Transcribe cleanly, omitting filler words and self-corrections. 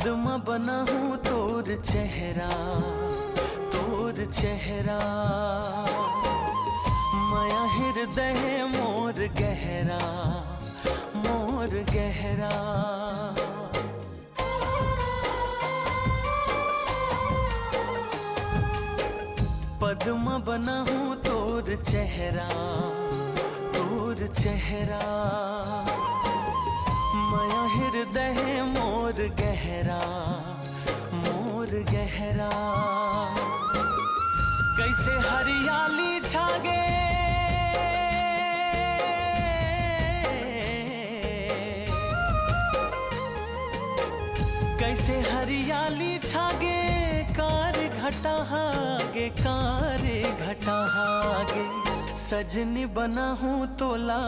पद्म बना हूँ तोर चेहरा, तोर चेहरा। माया हृदय मोर गहरा, मोर गहरा। पद्म बना हूँ तोर चेहरा, तोर चेहरा। माया हृदय मोर गहरा, मोर गहरा। कैसे हरियाली छागे, कैसे हरियाली छागे, कार घटा हागे, कार घटा हागे। सजनी बना हूँ तोला